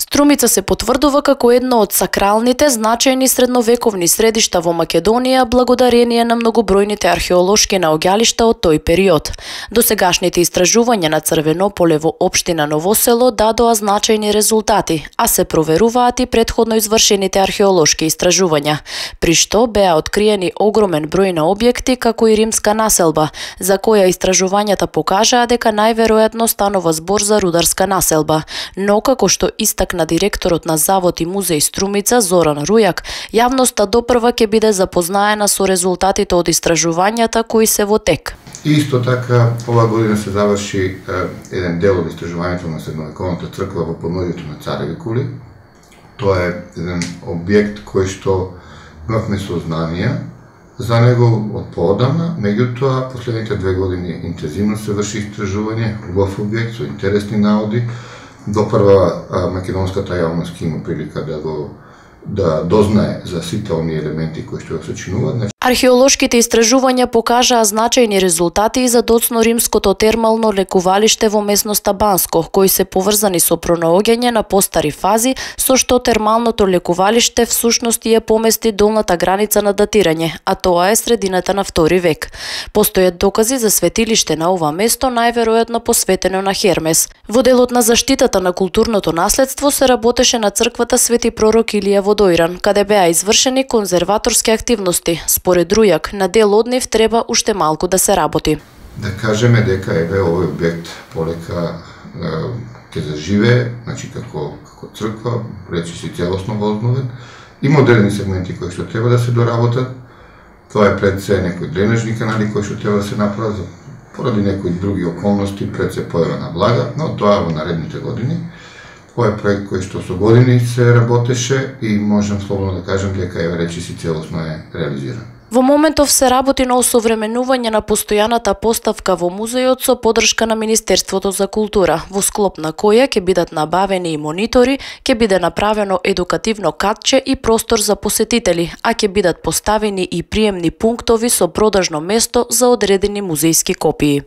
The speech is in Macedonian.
Струмица се потврдува како едно од сакралните, значајни средновековни средишта во Македонија благодарение на многобројните археолошки наоѓалишта од тој период. Досегашните истражувања на Црвенополе во општина Новосело дадоа значајни резултати, а се проверуваат и претходно извршените археолошки истражувања, при што беа откриени огромен број на објекти како и римска населба, за која истражувањата покажаа дека најверојатно станува збор за рударска населба, но како што на директорот на Завод и музеј Струмица Зоран Рујак, јавноста допрва ќе биде запознаена со резултатите од истражувањата кои се во тек. Исто така, ова година се заврши еден дел од истражувањето на средновековната црква во подножјето на Цареви кули. Тоа е еден објект кој што имавме сознанија за него од поодамна, меѓутоа последните 2 години интензивно се врши истражување, убав објект со интересни наоди. Допрва македонската јавност има прилика да дознае за сите оние елементи кои што се сочинуваат. Археолошките истражувања покажаа значајни резултати и за доцно римското термално лекувалиште во местноста Банско, кои се поврзани со пронаоѓање на постари фази, со што термалното лекувалиште всушност ја помести долната граница на датирање, а тоа е средината на 2 век. Постојат докази за светилиште на ова место, најверојатно посветено на Хермес. Во делот на заштитата на културното наследство се работеше на црквата Свети пророк Илија во Дојран, каде беа извршени конзерваторски активности. Според Рујак, на дел од нив треба уште малку да се работи. Да кажеме дека овој објект полека ќе заживее, значи како црква, речиси целосно возновен. Има одредени сегменти кои што треба да се доработат. Тоа е пред се некои дренажни канали кои што треба да се направат поради некои други околности, пред се појава на влага, но тоа во наредните години. Ова е проект кој што со години се работеше и можам слободно да кажем дека речиси целосно е реализиран. Во моментов се работи на осовременување на постојаната поставка во музејот со поддршка на Министерството за култура, во склоп на која ќе бидат набавени и монитори, ќе биде направено едукативно катче и простор за посетители, а ќе бидат поставени и приемни пунктови со продажно место за одредени музејски копии.